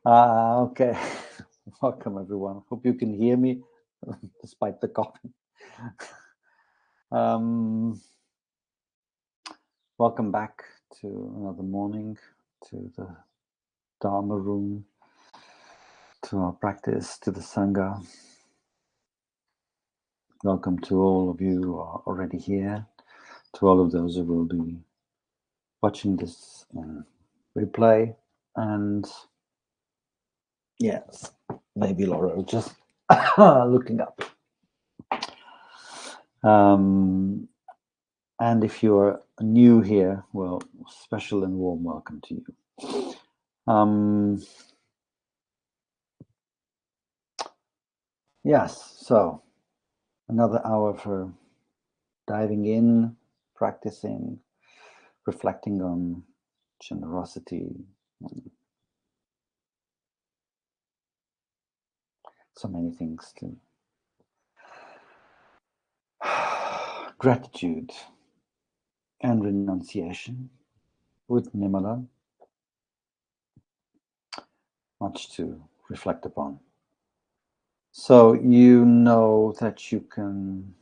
Okay. Welcome, everyone. Hope you can hear me despite the coughing. Welcome back to another morning, to the Dharma room, to our practice, to the Sangha. Welcome to all of you who are already here, to all of those who will be watching this replay. And yes, maybe Laura just looking up. And if you're new here, well, special and warm welcome to you. Yes, so another hour for diving in, practicing, reflecting on generosity, so many things to gratitude and renunciation with Nirmala. Much to reflect upon. So you know that you can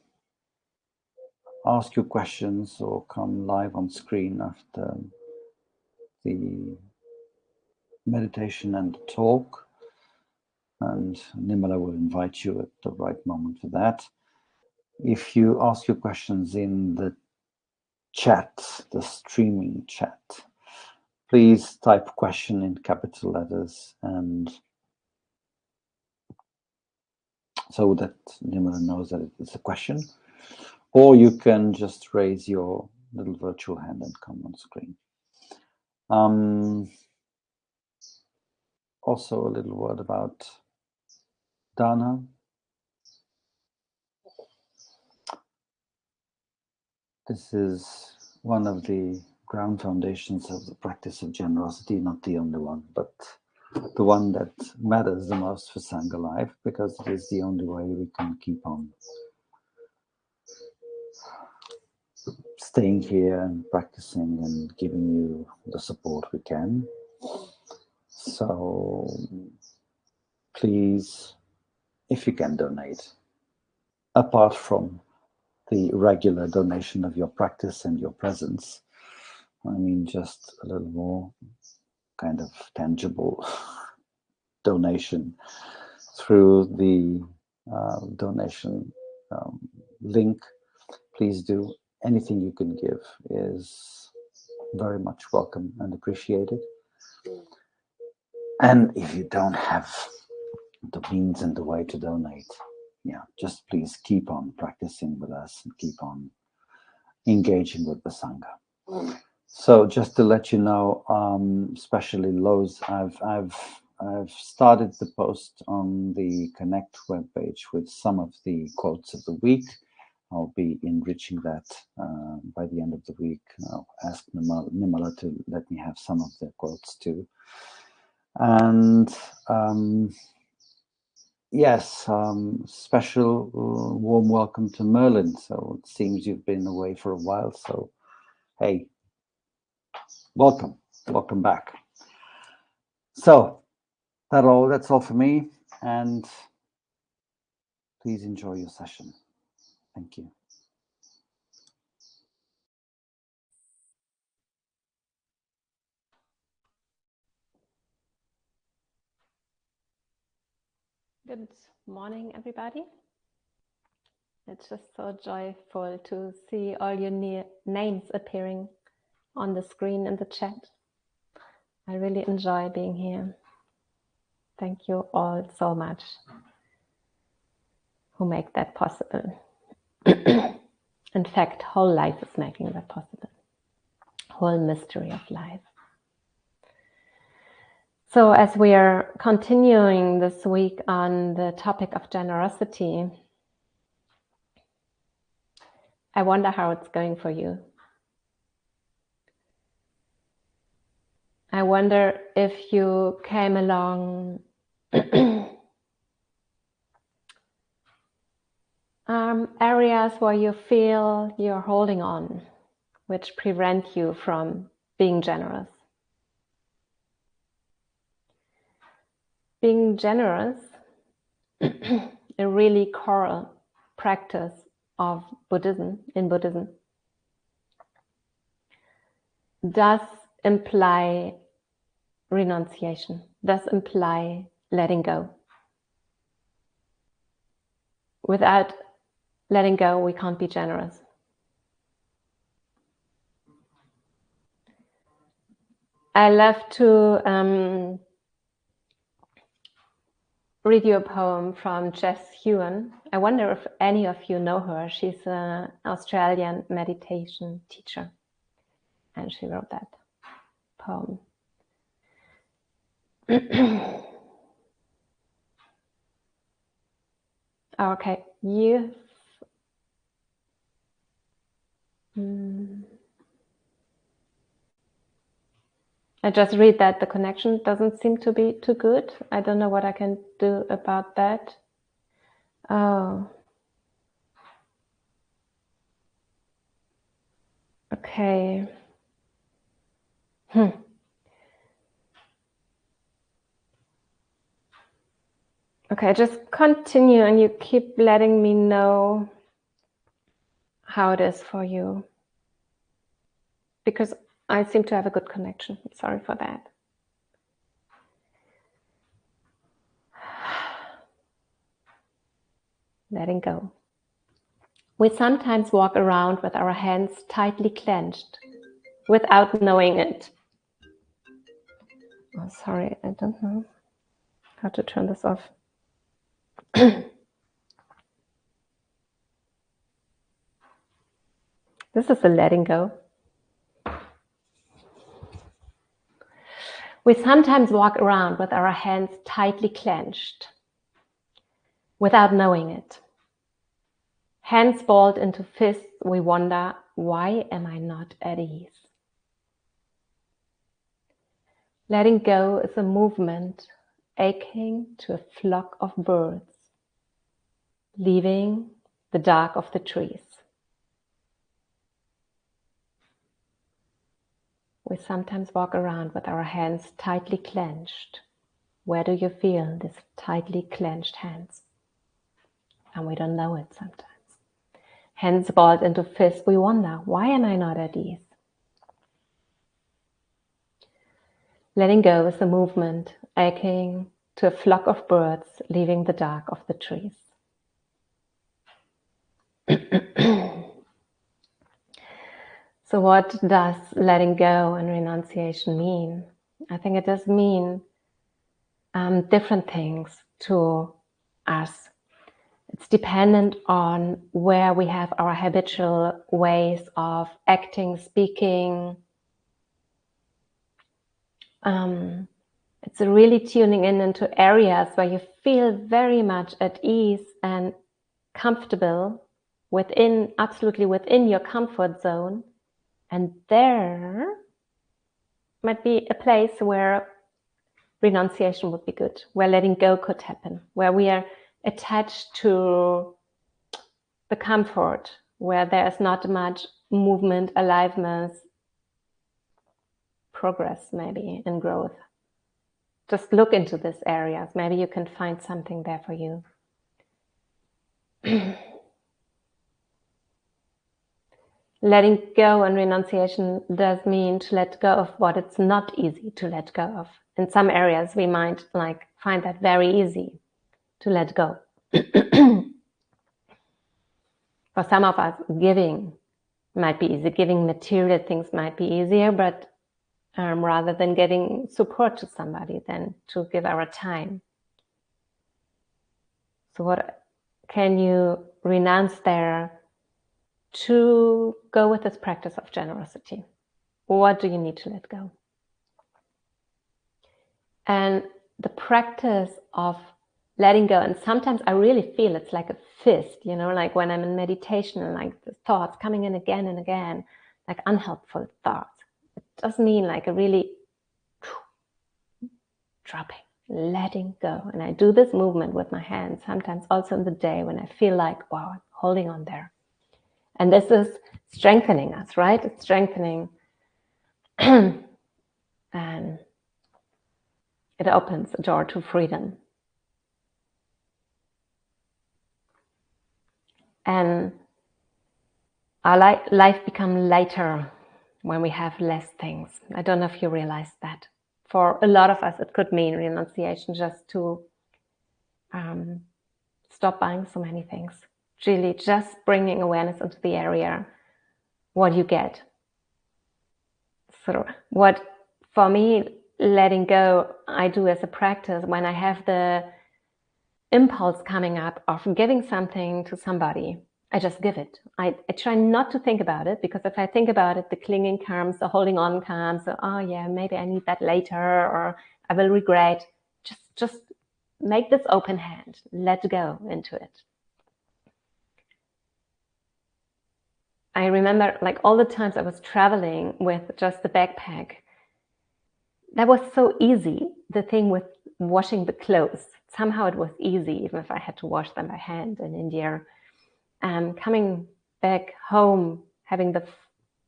ask your questions or come live on screen after the meditation and the talk, and Nirmala will invite you at the right moment for that. If you ask your questions in the chat, the streaming chat, please type question in capital letters, and so that Nirmala knows that it's a question, or you can just raise your little virtual hand and come on screen. Also a little word about Dana. This is one of the ground foundations of the practice of generosity, not the only one, but the one that matters the most for Sangha life, because it is the only way we can keep on staying here and practicing and giving you the support we can. So please, if you can donate, apart from the regular donation of your practice and your presence, I mean, just a little more kind of tangible donation through the donation link, please do. Anything you can give is very much welcome and appreciated. And if you don't have the means and the way to donate, just please keep on practicing with us and keep on engaging with the Sangha. So just to let you know, especially Lowe's, I've started the post on the Connect webpage with some of the quotes of the week. I'll be enriching that by the end of the week. I'll ask Nirmala to let me have some of the quotes too. And yes, special warm welcome to Merlin. So it seems you've been away for a while. So, hey, welcome back. So that's all for me, and please enjoy your session. Thank you. Good morning, everybody. It's just so joyful to see all your names appearing on the screen in the chat. I really enjoy being here. Thank you all so much who make that possible. In fact, whole life is making that possible. Whole mystery of life. So as we are continuing this week on the topic of generosity, I wonder how it's going for you. I wonder if you came along areas where you feel you're holding on, which prevent you from being generous. being generous, a really core practice of Buddhism, in Buddhism, does imply renunciation, does imply letting go. Without letting go, we can't be generous. I love to read you a poem from Jess Hewen. I wonder if any of you know her. She's an Australian meditation teacher, and she wrote that poem. Okay, you. I just read that the connection doesn't seem to be too good. I don't know what I can do about that. Oh. Okay. Okay, just continue and you keep letting me know how it is for you. Because I seem to have a good connection. Sorry for that. Letting go. We sometimes walk around with our hands tightly clenched without knowing it. Oh, sorry, I don't know how to turn this off. This is a letting go. We sometimes walk around with our hands tightly clenched without knowing it. Hands balled into fists, we wonder, why am I not at ease? Letting go is a movement akin to a flock of birds, leaving the dark of the trees. We sometimes walk around with our hands tightly clenched. Where do you feel these tightly clenched hands? And we don't know it sometimes. Hands balled into fists, we wonder, why am I not at ease? Letting go is a movement akin to a flock of birds leaving the dark of the trees. So what does letting go and renunciation mean? I think it does mean different things to us. It's dependent on where we have our habitual ways of acting, speaking. It's really tuning into areas where you feel very much at ease and comfortable absolutely within your comfort zone. And there might be a place where renunciation would be good, where letting go could happen, where we are attached to the comfort, where there's not much movement, aliveness, progress maybe, and growth. Just look into these areas. Maybe you can find something there for you. Letting go and renunciation does mean to let go of what it's not easy to let go of. In some areas, we might find that very easy to let go. For some of us, giving might be easy. Giving material things might be easier, but rather than getting support to somebody, than to give our time. So what can you renounce there to go with this practice of generosity? What do you need to let go? And the practice of letting go, and sometimes I really feel it's like a fist, like when I'm in meditation and the thoughts coming in again and again, like unhelpful thoughts. It does mean like a really dropping, letting go. And I do this movement with my hands, sometimes also in the day when I feel like, wow, I'm holding on there. And this is strengthening us, right? It's strengthening. And It opens a door to freedom. And our life becomes lighter when we have less things. I don't know if you realize that. For a lot of us, it could mean renunciation, just to stop buying so many things. Really just bringing awareness into the area, what you get. So what, for me, letting go, I do as a practice when I have the impulse coming up of giving something to somebody. I just give it. I try not to think about it, because if I think about it, the clinging comes, the holding on comes, so, oh yeah, maybe I need that later, or I will regret. Just make this open hand, let go into it. I remember like all the times I was traveling with just the backpack. That was so easy. The thing with washing the clothes, somehow it was easy, even if I had to wash them by hand in India. Coming back home, having the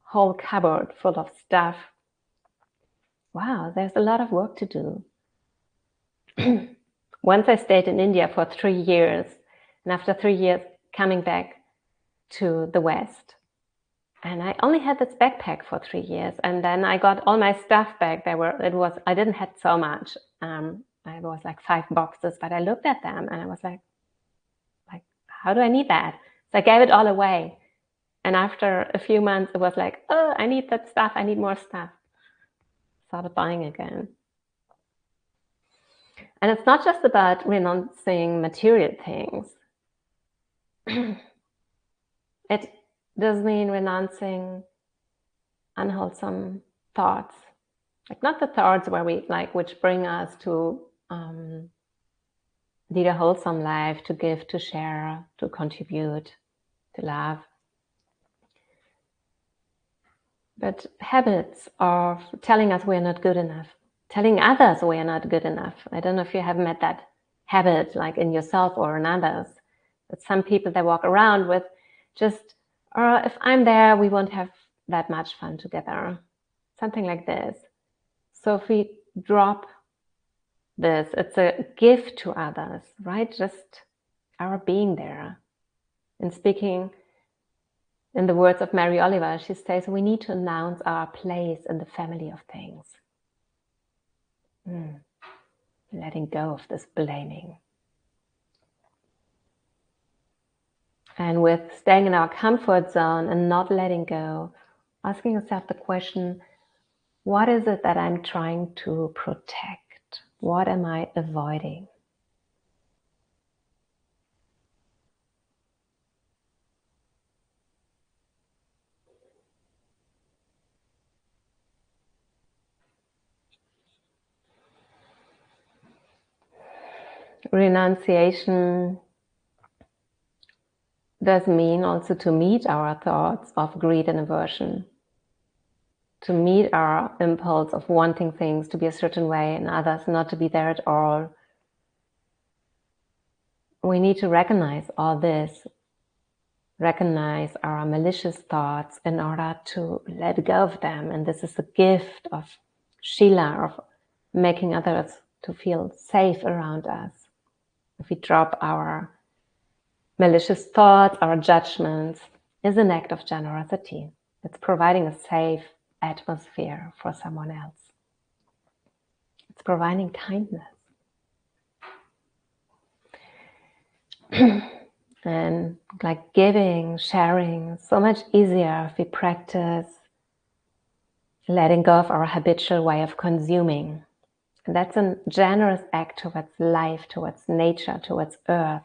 whole cupboard full of stuff. Wow, there's a lot of work to do. Once I stayed in India for 3 years, and after 3 years coming back to the West, and I only had this backpack for 3 years, and then I got all my stuff back. I didn't have so much. It was like 5 boxes, but I looked at them and I was like, how do I need that? So I gave it all away. And after a few months, it was like, oh, I need that stuff. I need more stuff. Started buying again. And it's not just about renouncing material things. It does mean renouncing unwholesome thoughts. Like not the thoughts which bring us to lead a wholesome life, to give, to share, to contribute, to love. But habits of telling us we're not good enough, telling others we're not good enough. I don't know if you have met that habit, like in yourself or in others. But some people, they walk around with just, if I'm there, we won't have that much fun together. Something like this. So if we drop this, it's a gift to others, right? Just our being there. And speaking in the words of Mary Oliver, she says, we need to announce our place in the family of things. Letting go of this blaming. And with staying in our comfort zone and not letting go, asking yourself the question, what is it that I'm trying to protect? What am I avoiding? Renunciation does mean also to meet our thoughts of greed and aversion, to meet our impulse of wanting things to be a certain way and others not to be there at all. We need to recognize all this, recognize our malicious thoughts in order to let go of them. And this is the gift of Shila, of making others to feel safe around us. If we drop our malicious thoughts, our judgments, is an act of generosity. It's providing a safe atmosphere for someone else. It's providing kindness. And like giving, sharing, so much easier if we practice letting go of our habitual way of consuming. And that's a generous act towards life, towards nature, towards earth.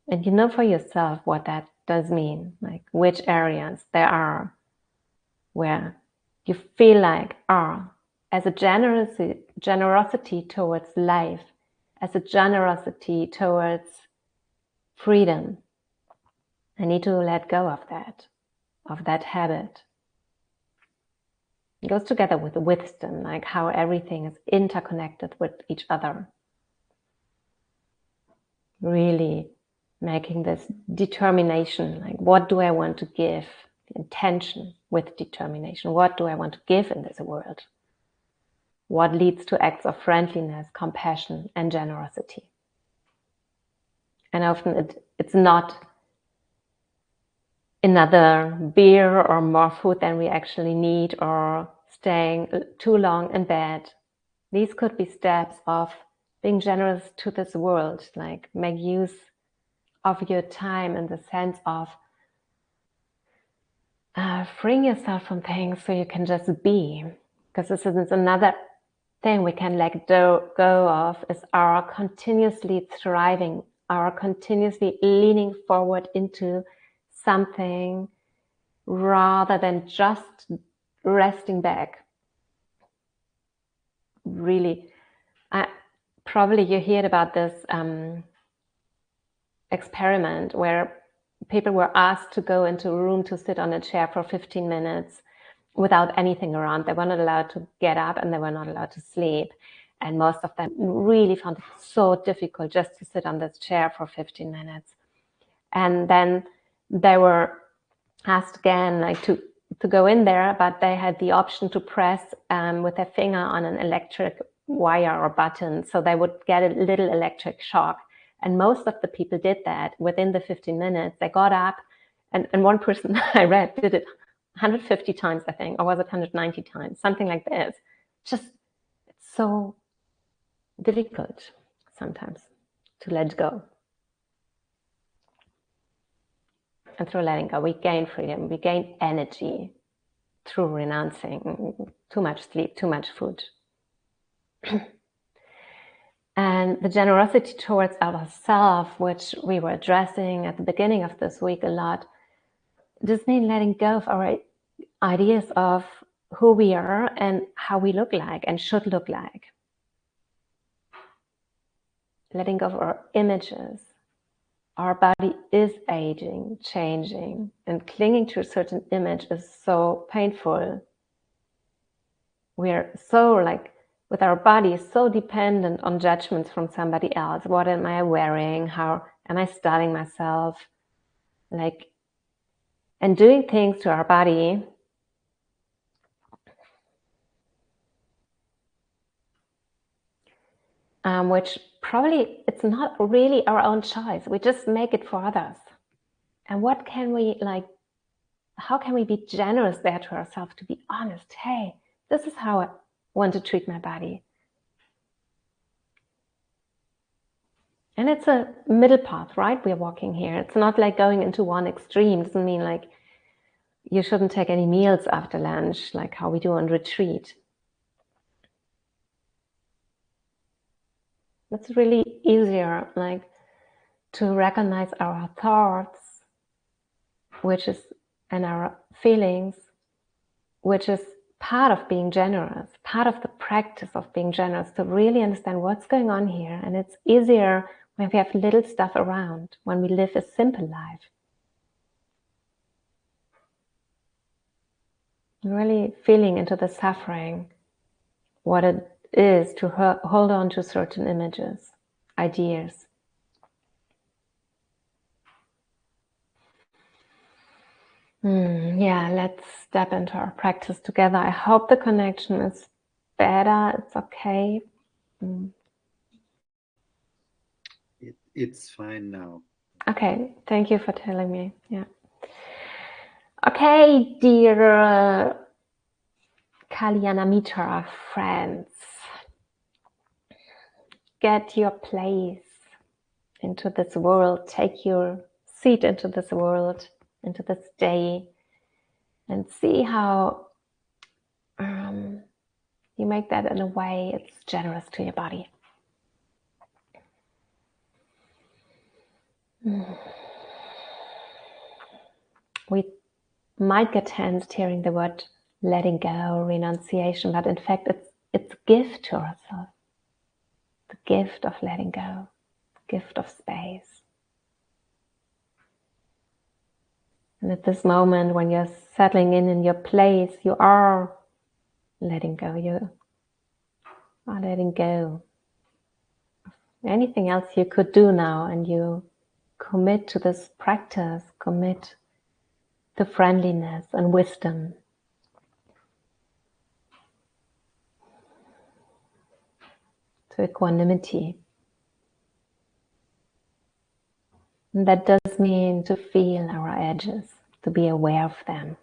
And you know for yourself what that does mean, like which areas there are where you feel like, as a generosity towards life, as a generosity towards freedom, I need to let go of that habit. It goes together with wisdom, like how everything is interconnected with each other. Really making this determination, like what do I want to give? Intention with determination. What do I want to give in this world? what leads to acts of friendliness, compassion, and generosity. And often it's not another beer or more food than we actually need, or staying too long in bed. These could be steps of being generous to this world, like make use of your time in the sense of freeing yourself from things so you can just be. Because this is another thing we can let go of, is our continuously thriving, our continuously leaning forward into something rather than just resting back. Really, probably you heard about this experiment where people were asked to go into a room to sit on a chair for 15 minutes without anything around. They were not allowed to get up and they were not allowed to sleep. And most of them really found it so difficult just to sit on this chair for 15 minutes. And then they were asked again, like to go in there, but they had the option to press with their finger on an electric wire or button, so they would get a little electric shock. And most of the people did that within the 15 minutes. They got up, and one person I read did it 150 times, I think, or was it 190 times, something like this. Just, it's so difficult sometimes to let go. And through letting go, we gain freedom, we gain energy through renouncing too much sleep, too much food. And the generosity towards ourselves, which we were addressing at the beginning of this week a lot, does mean letting go of our ideas of who we are and how we look like and should look like. Letting go of our images. Our body is aging, changing, and clinging to a certain image is so painful. We're so, like, with our body, so dependent on judgments from somebody else. What am I wearing? How am I styling myself? Like, and doing things to our body which probably it's not really our own choice. We just make it for others. And what can we, like, how can we be generous there to ourselves, to be honest? Hey, this is how I want to treat my body. And it's a middle path, right? We're walking here. It's not like going into one extreme. It doesn't mean like you shouldn't take any meals after lunch, like how we do on retreat. It's really easier, like, to recognize our thoughts, which is, and our feelings, which is part of being generous, part of the practice of being generous, to really understand what's going on here. And it's easier when we have little stuff around, when we live a simple life. Really feeling into the suffering, what it is to hold on to certain images, ideas. Yeah, let's step into our practice together. I hope the connection is better. It's okay. It's fine now. Okay, thank you for telling me. Yeah. Okay, dear Kalyana Mitra friends, get your place into this world. Take your seat into this world, into this day, and see how you make that in a way it's generous to your body. We might get tensed hearing the word letting go, renunciation, but in fact it's a gift to ourselves. The gift of letting go, the gift of space. And at this moment, when you're settling in your place, you are letting go. You are letting go. Anything else you could do now, and you commit to this practice, commit to friendliness and wisdom. to equanimity. And that does mean to feel our edges, to be aware of them.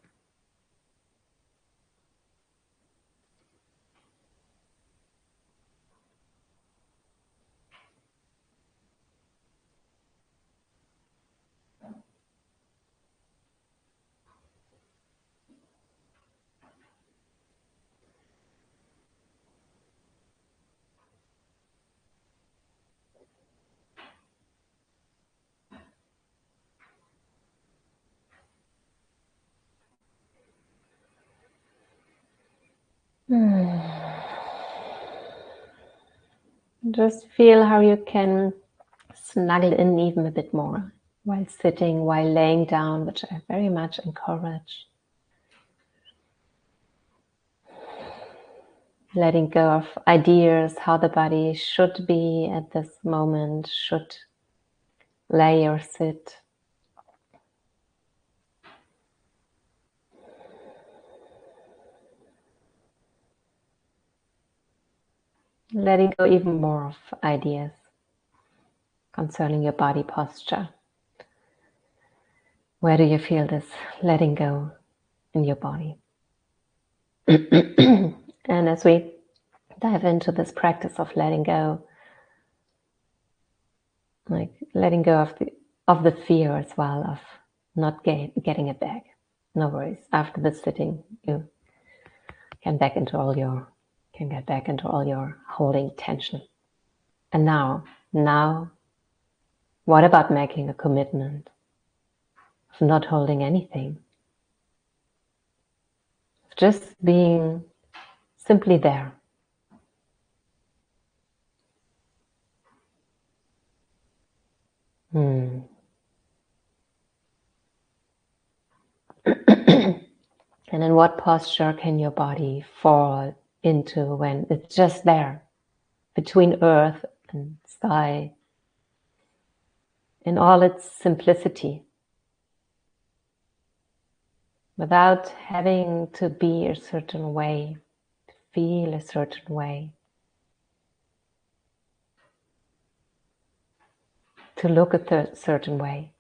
Just feel how you can snuggle in even a bit more while sitting, while laying down, which I very much encourage. Letting go of ideas how the body should be at this moment, should lay or sit. Letting go even more of ideas concerning your body posture. Where do you feel this letting go in your body? And as we dive into this practice of letting go, like letting go of the fear as well of not getting it back. No worries. After the sitting, you can get back into all your holding tension. And now, what about making a commitment of not holding anything? Just being simply there. And in what posture can your body fall into when it's just there, between earth and sky, in all its simplicity, without having to be a certain way, to feel a certain way, to look a certain way.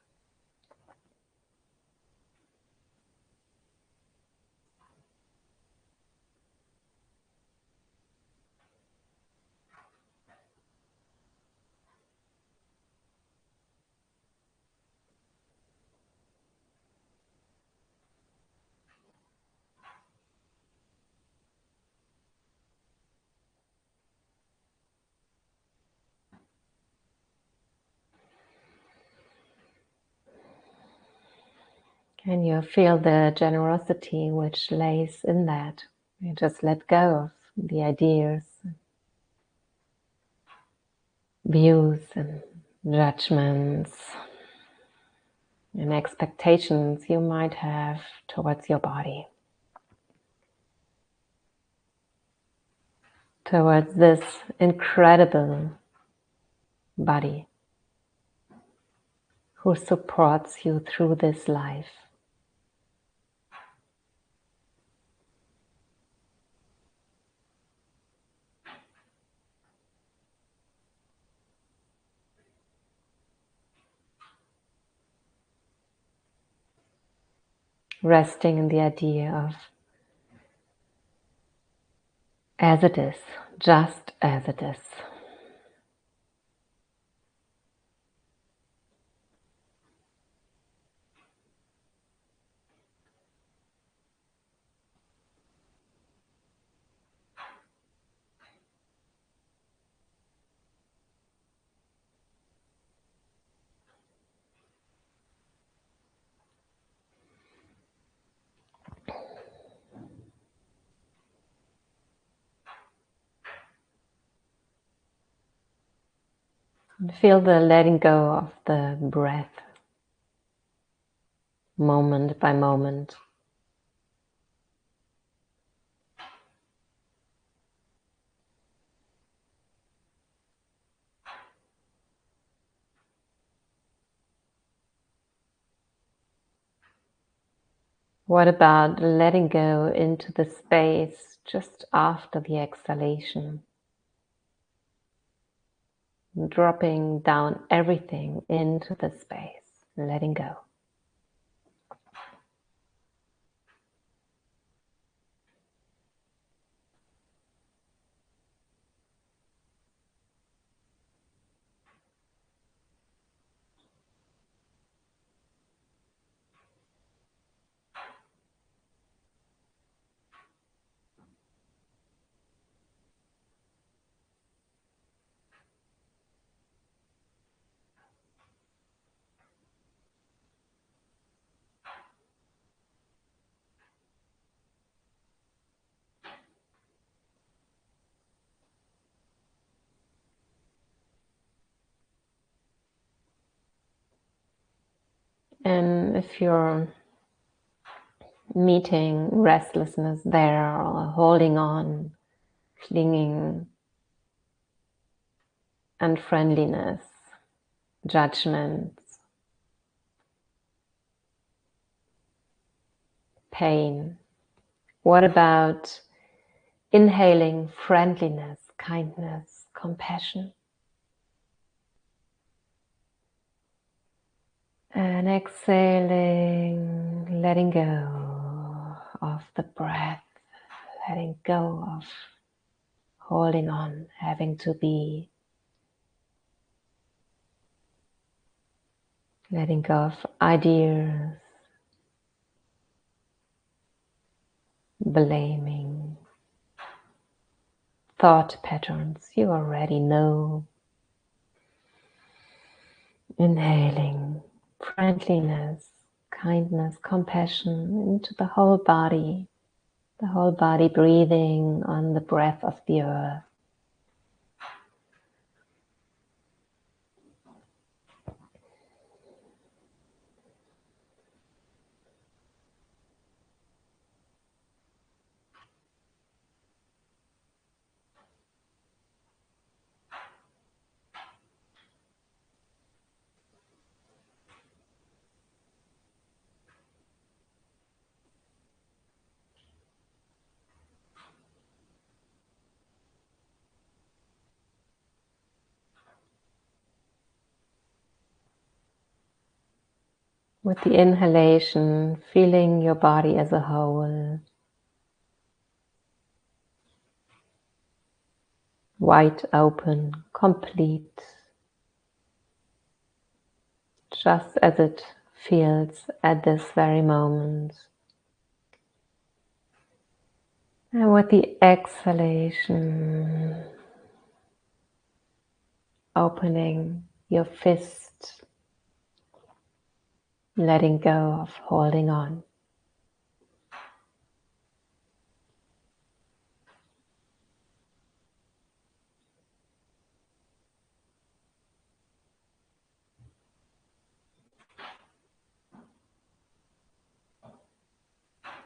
Can you feel the generosity which lays in that? You just let go of the ideas, views and judgments and expectations you might have towards your body, towards this incredible body who supports you through this life. Resting in the idea of as it is, just as it is. And feel the letting go of the breath, moment by moment. What about letting go into the space just after the exhalation? dropping down everything into the space, letting go. And if you're meeting restlessness there or holding on, clinging, unfriendliness, judgments, pain, what about inhaling friendliness, kindness, compassion? And exhaling, letting go of the breath, letting go of holding on, having to be, letting go of ideas, blaming, thought patterns you already know. Inhaling friendliness, kindness, compassion into the whole body breathing on the breath of the earth. With the inhalation, feeling your body as a whole, wide open, complete, just as it feels at this very moment. And with the exhalation, opening your fist, letting go of holding on.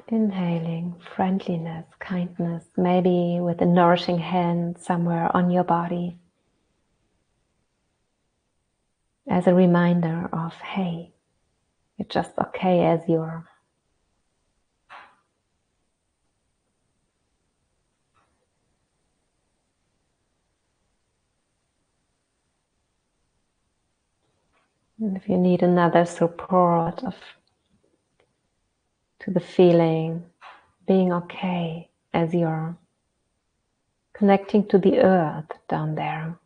Inhaling friendliness, kindness, maybe with a nourishing hand somewhere on your body, as a reminder of, hey, you're just okay as you are. And if you need another support to the feeling, being okay as you are, connecting to the earth down there.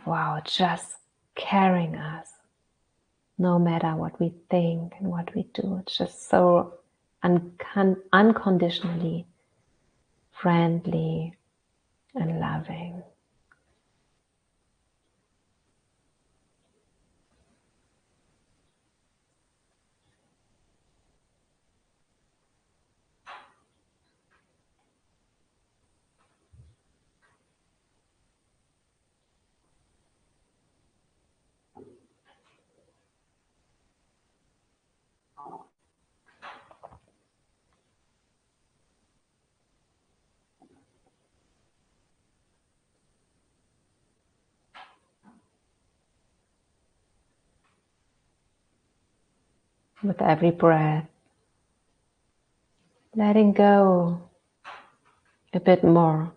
Wow, just carrying us, no matter what we think and what we do. It's just so unconditionally friendly and loving. With every breath, letting go a bit more.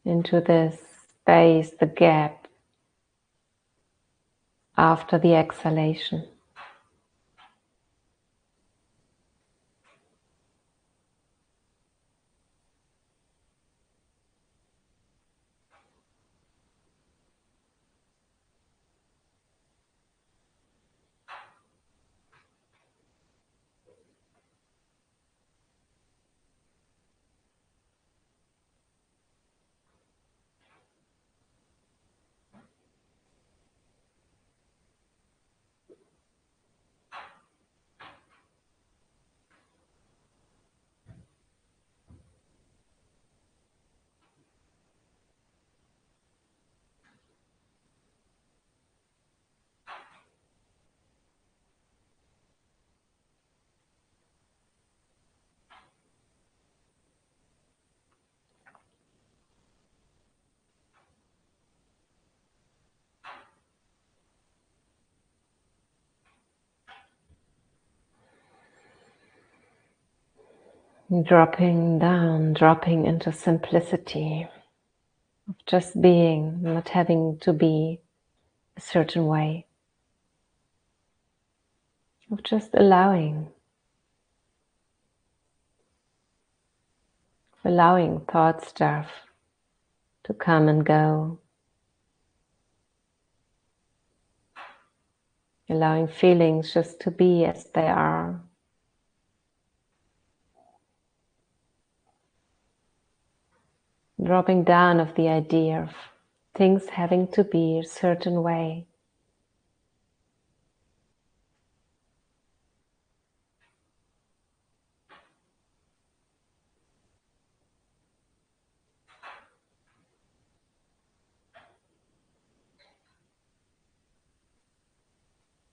into this space, the gap after the exhalation. Dropping down, dropping into simplicity of just being, not having to be a certain way, of just allowing thought stuff to come and go, allowing feelings just to be as they are. Dropping down of the idea of things having to be a certain way.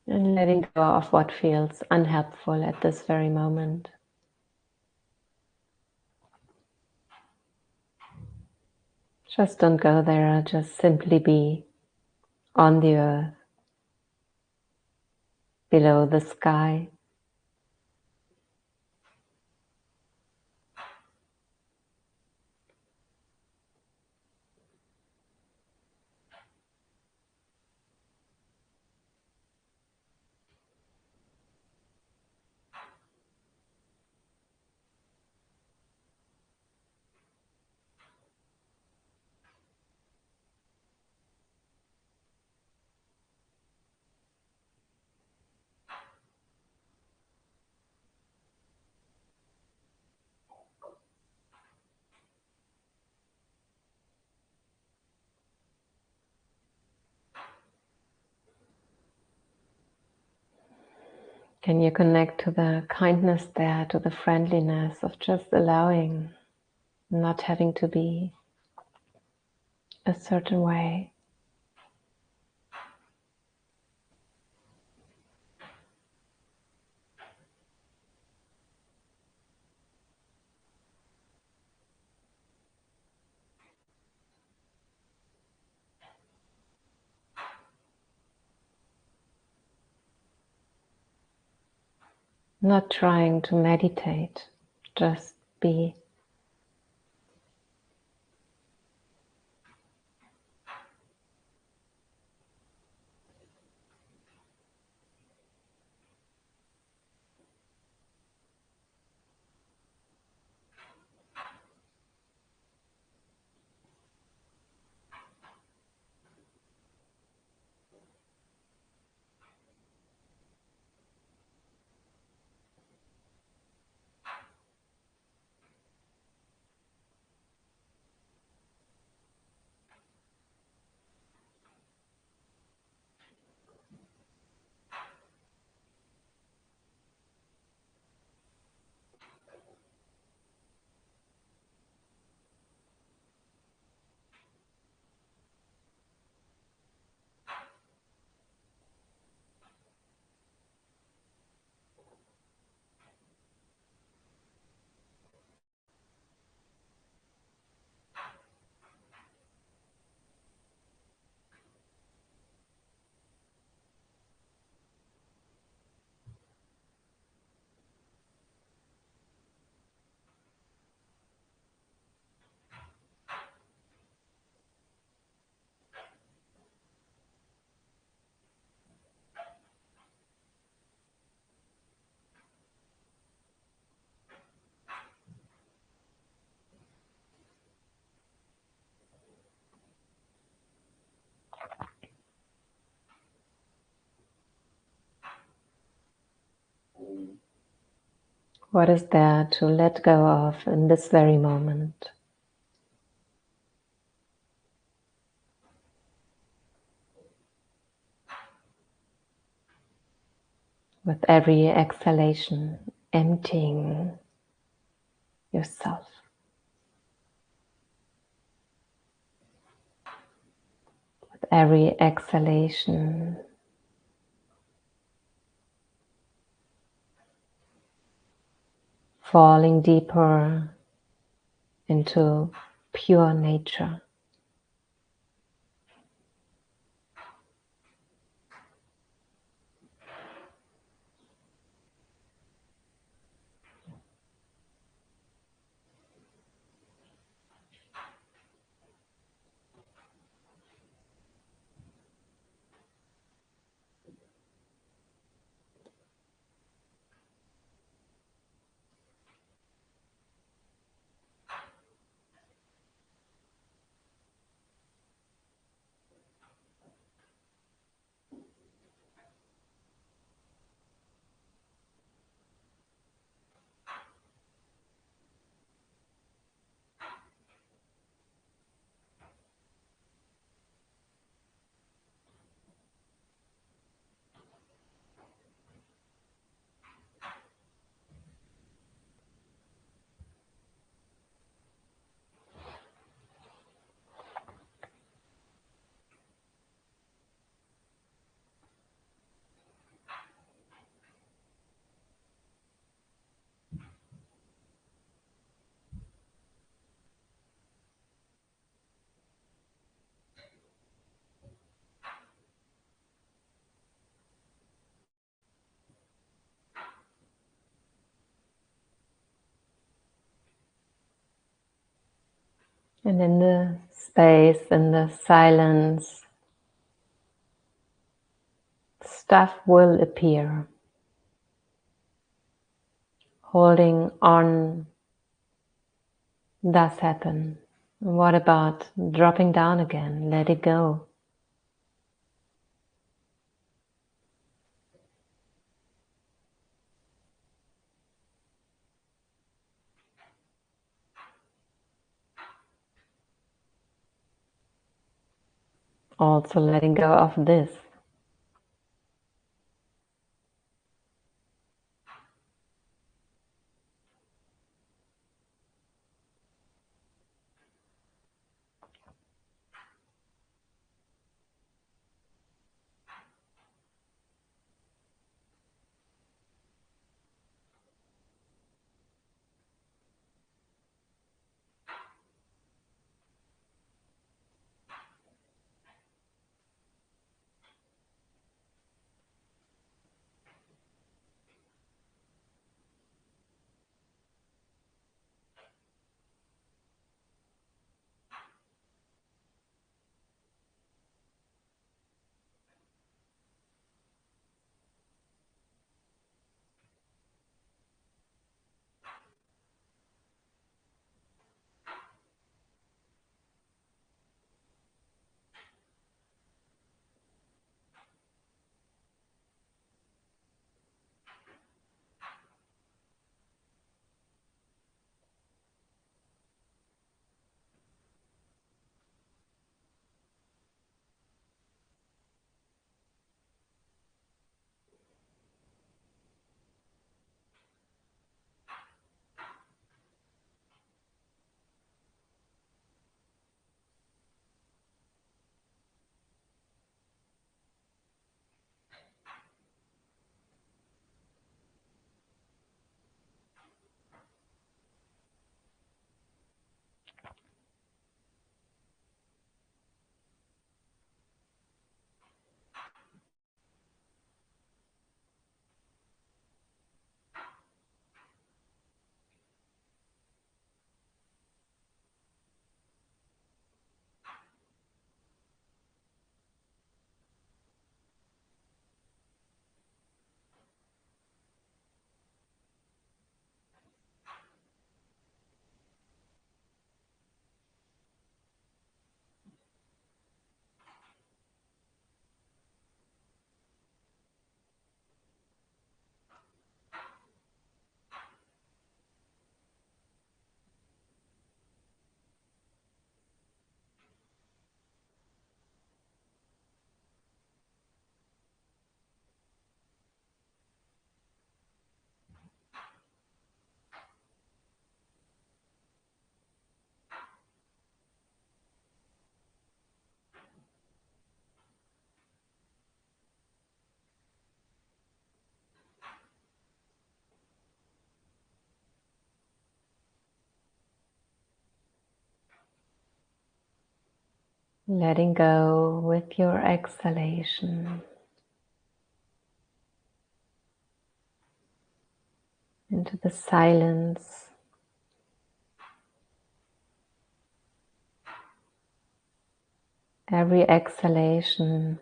And letting go of what feels unhelpful at this very moment. Just don't go there, just simply be on the earth, below the sky. Can you connect to the kindness there, to the friendliness of just allowing, not having to be a certain way? Not trying to meditate, just be. What is there to let go of in this very moment? With every exhalation, emptying yourself. With every exhalation, falling deeper into pure nature. And in the space, in the silence, stuff will appear. Holding on does happen. What about dropping down again? Let it go. Also letting go of this. letting go with your exhalation into the silence. Every exhalation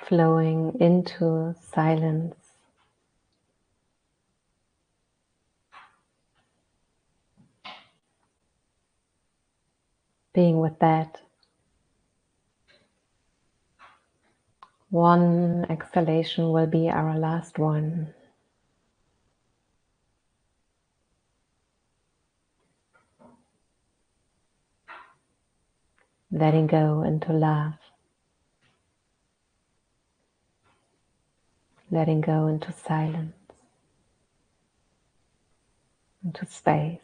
flowing into silence. Being with that. One exhalation will be our last one. Letting go into love. Letting go into silence. Into space.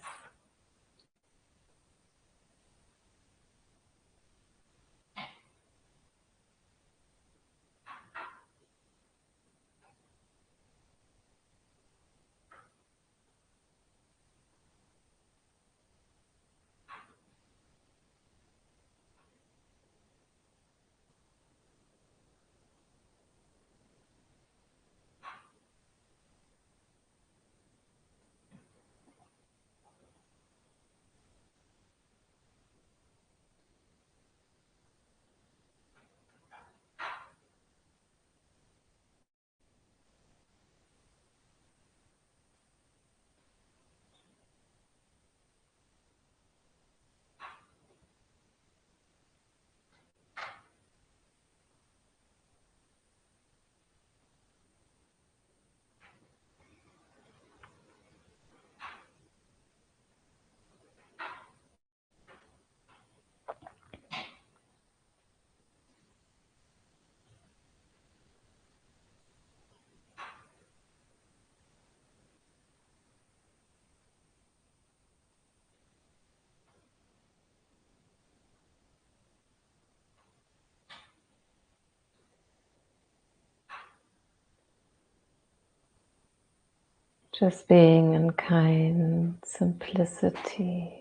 Just being in kind simplicity.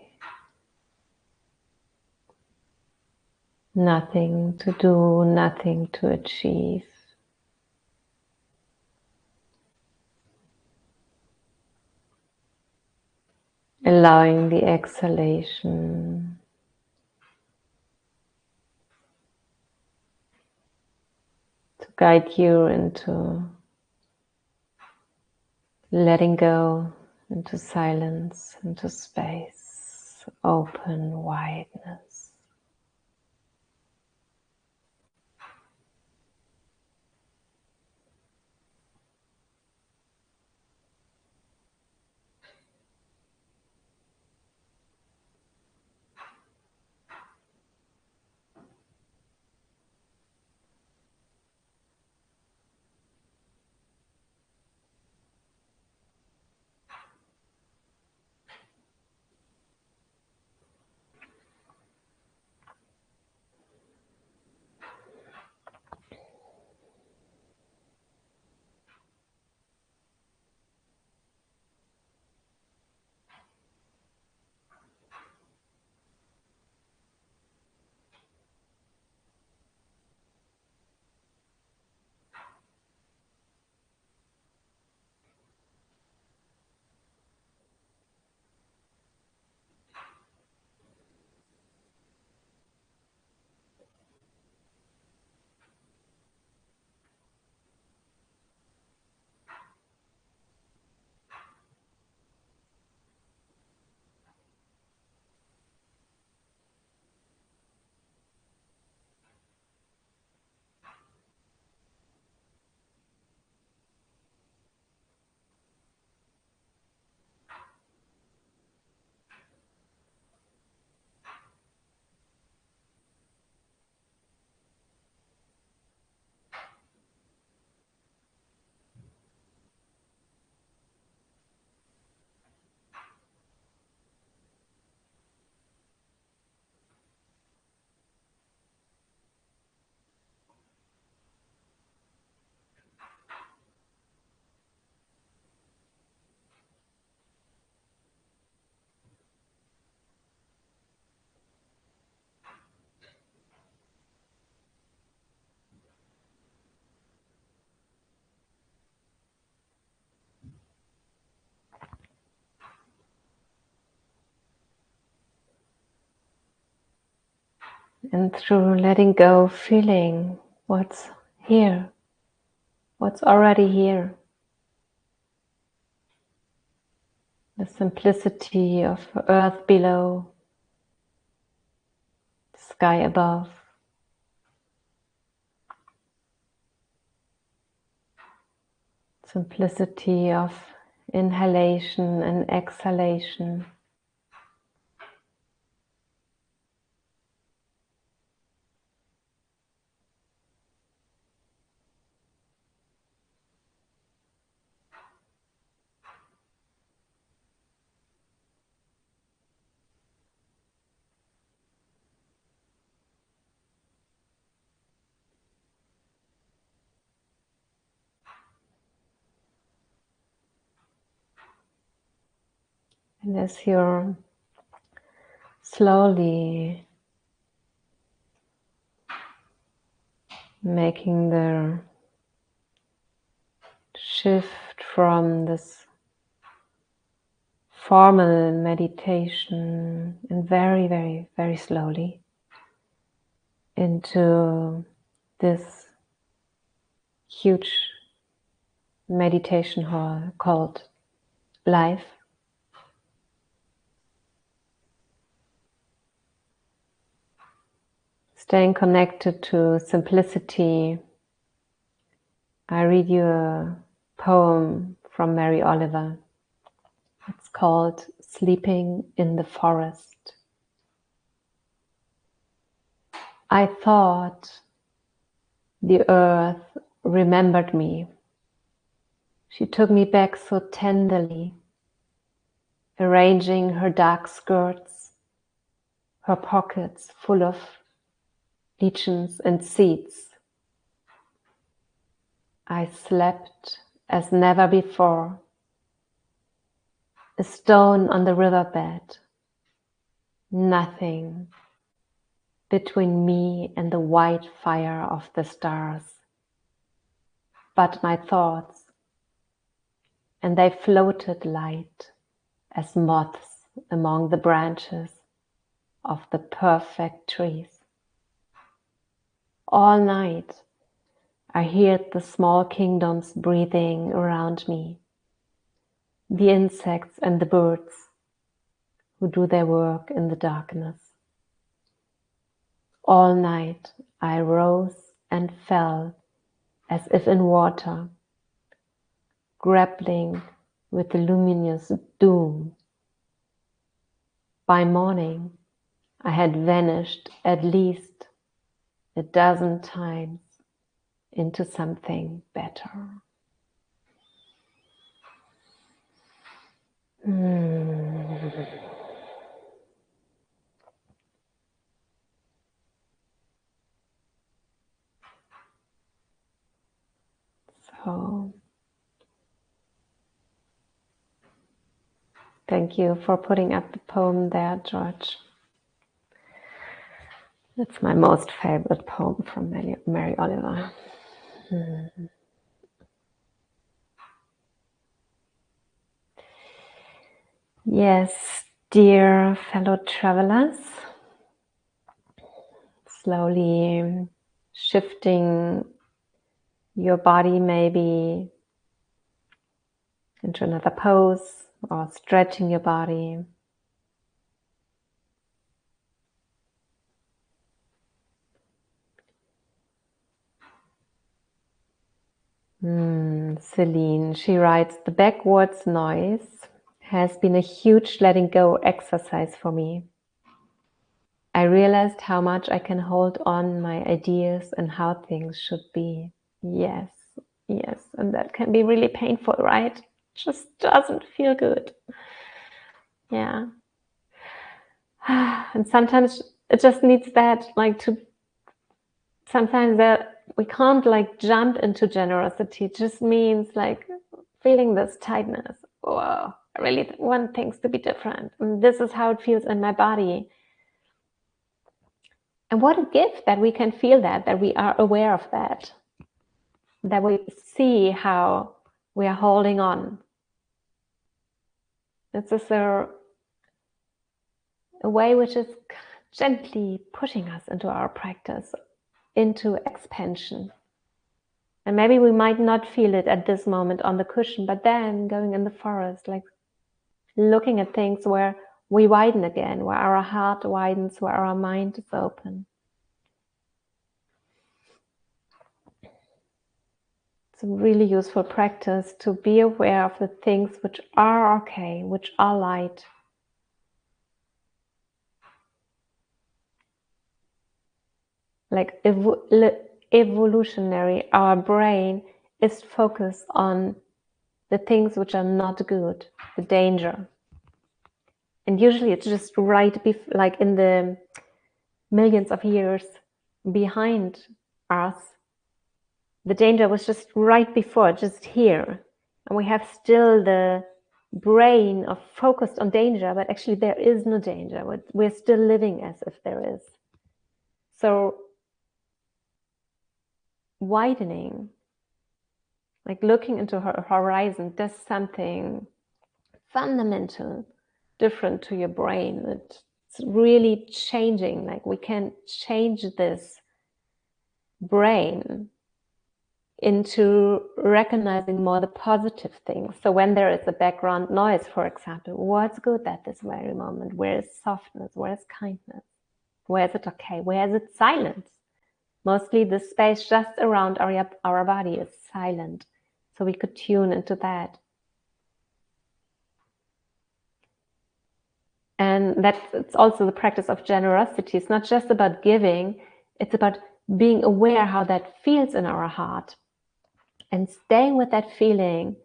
Nothing to do, nothing to achieve. Allowing the exhalation to guide you into letting go, into silence, into space, open wideness. And through letting go, feeling what's here, what's already here. The simplicity of earth below, sky above. Simplicity of inhalation and exhalation. And as you're slowly making the shift from this formal meditation and very, very, very slowly into this huge meditation hall called life. Staying connected to simplicity, I read you a poem from Mary Oliver. It's called Sleeping in the Forest. I thought the earth remembered me. She took me back so tenderly, arranging her dark skirts, her pockets full of lichens and seeds. I slept as never before, a stone on the riverbed, nothing between me and the white fire of the stars, but my thoughts, and they floated light as moths among the branches of the perfect trees. All night I heard the small kingdoms breathing around me, the insects and the birds who do their work in the darkness. All night I rose and fell as if in water, grappling with the luminous doom. By morning I had vanished at least a dozen times into something better. So, thank you for putting up the poem there, George. It's my most favorite poem from Mary Oliver. Yes, dear fellow travelers, slowly shifting your body maybe into another pose or stretching your body. Celine, she writes, the backwards noise has been a huge letting go exercise for me. I realized how much I can hold on my ideas and how things should be. Yes, yes, and that can be really painful, right? Just doesn't feel good. Yeah. And sometimes it just needs that, sometimes that we can't jump into generosity. It just means feeling this tightness. Whoa, I really want things to be different. And this is how it feels in my body. And what a gift that we can feel that we are aware of that we see how we are holding on. This is a way which is gently pushing us into our practice, into expansion. And maybe we might not feel it at this moment on the cushion, but then going in the forest, like looking at things where we widen again, where our heart widens, where our mind is open. It's a really useful practice to be aware of the things which are okay, which are light. Like evolutionary, our brain is focused on the things which are not good, the danger. And usually it's just right, like in the millions of years behind us, the danger was just right before, just here. And we have still the brain of focused on danger, but actually there is no danger. We're still living as if there is. So widening, like looking into her horizon, does something fundamental different to your brain. It's really changing. Like we can change this brain into recognizing more the positive things. So when there is a background noise, for example, what's good at this very moment? Where is softness? Where is kindness? Where is it okay? Where is it silence? Mostly the space just around our body is silent. So we could tune into that. And it's also the practice of generosity. It's not just about giving, it's about being aware how that feels in our heart and staying with that feeling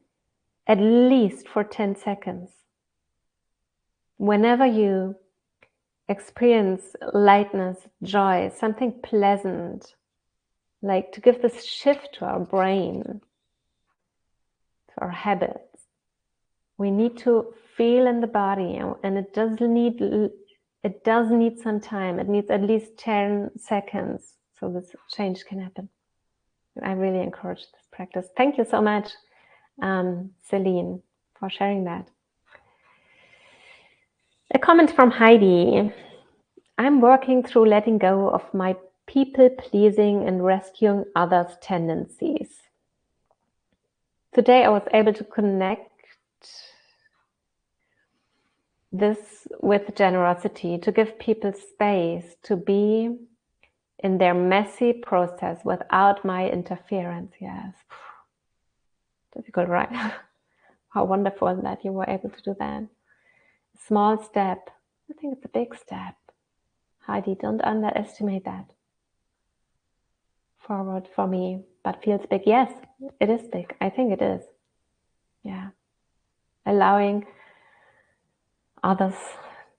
at least for 10 seconds. Whenever you experience lightness, joy, something pleasant, like to give this shift to our brain, to our habits, we need to feel in the body, and it does need some time. It needs at least 10 seconds so this change can happen. I really encourage this practice. Thank you so much, Celine, for sharing that. A comment from Heidi. I'm working through letting go of my people-pleasing and rescuing others' tendencies. Today I was able to connect this with generosity, to give people space to be in their messy process without my interference. Yes. Difficult, right? How wonderful that you were able to do that. A small step. I think it's a big step. Heidi, don't underestimate that. Forward for me, but feels big. Yes, it is big. I think it is. Yeah. Allowing others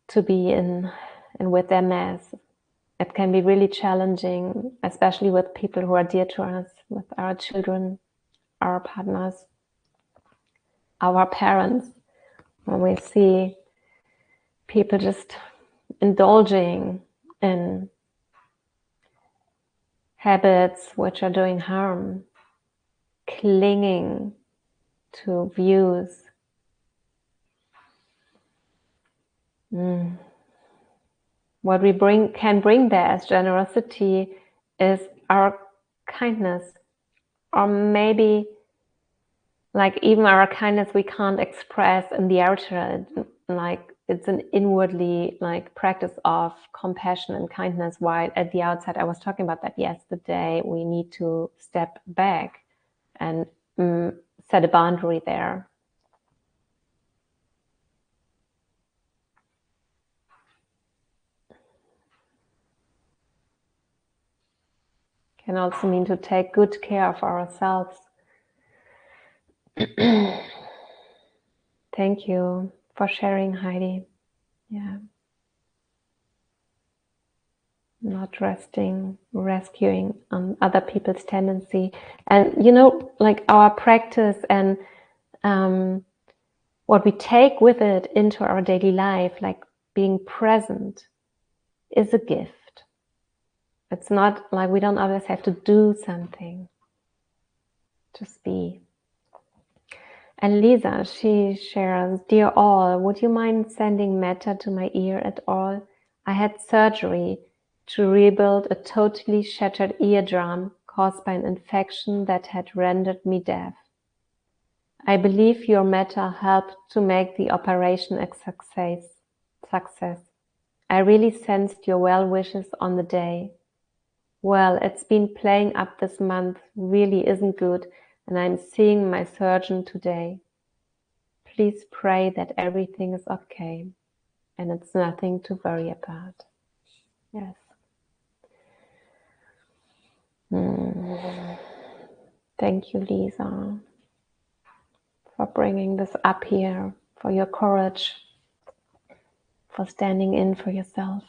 to be in with their mess. It can be really challenging, especially with people who are dear to us, with our children, our partners, our parents, when we see people just indulging in habits which are doing harm, clinging to views. What we can bring there as generosity is our kindness, or maybe like even our kindness we can't express in the outer, like it's an inwardly like practice of compassion and kindness, while at the outside, I was talking about that yesterday, we need to step back and set a boundary there. Can also mean to take good care of ourselves. Thank you for sharing, Heidi. Yeah. Not rescuing other people's tendency. And, you know, like our practice and what we take with it into our daily life, like being present, is a gift. It's not like we don't always have to do something. Just be. And Lisa, she shares, dear all, would you mind sending metta to my ear at all? I had surgery to rebuild a totally shattered eardrum caused by an infection that had rendered me deaf. I believe your metta helped to make the operation a success. I really sensed your well wishes on the day. Well, it's been playing up this month, really isn't good, and I'm seeing my surgeon today. Please pray that everything is okay and it's nothing to worry about. Yes. Thank you, Lisa, for bringing this up here, for your courage, for standing in for yourself.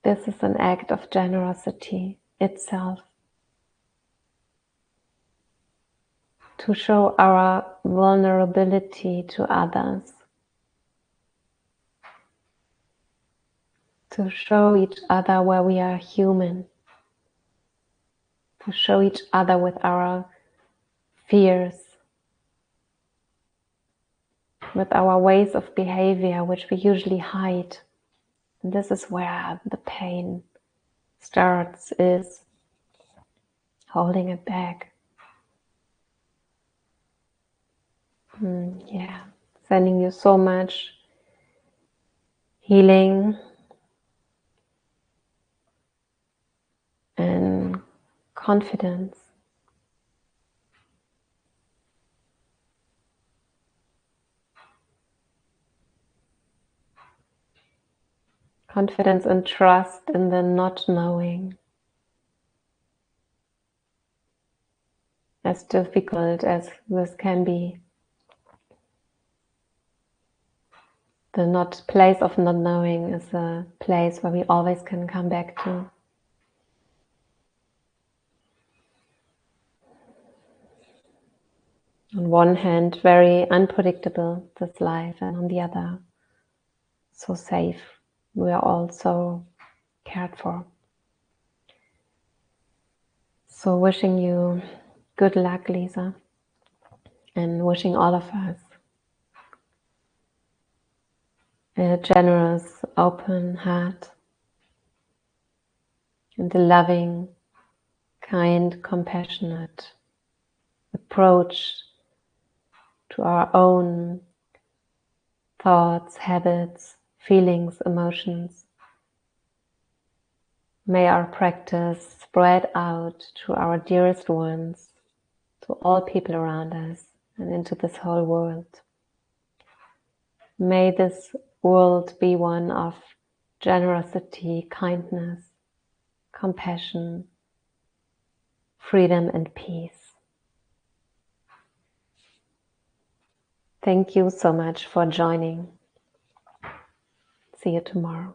This is an act of generosity itself. To show our vulnerability to others. To show each other where we are human. To show each other with our fears, with our ways of behavior which we usually hide. And this is where the pain starts, is holding it back. Yeah, sending you so much healing and confidence. Confidence and trust in the not knowing. As difficult as this can be. The place of not knowing is a place where we always can come back to. On one hand, very unpredictable, this life, and on the other, so safe. We are all so cared for. So wishing you good luck, Lisa, and wishing all of us a generous, open heart and a loving, kind, compassionate approach to our own thoughts, habits, feelings, emotions. May our practice spread out to our dearest ones, to all people around us, and into this whole world. May this world be one of generosity, kindness, compassion, freedom, and peace. Thank you so much for joining. See you tomorrow.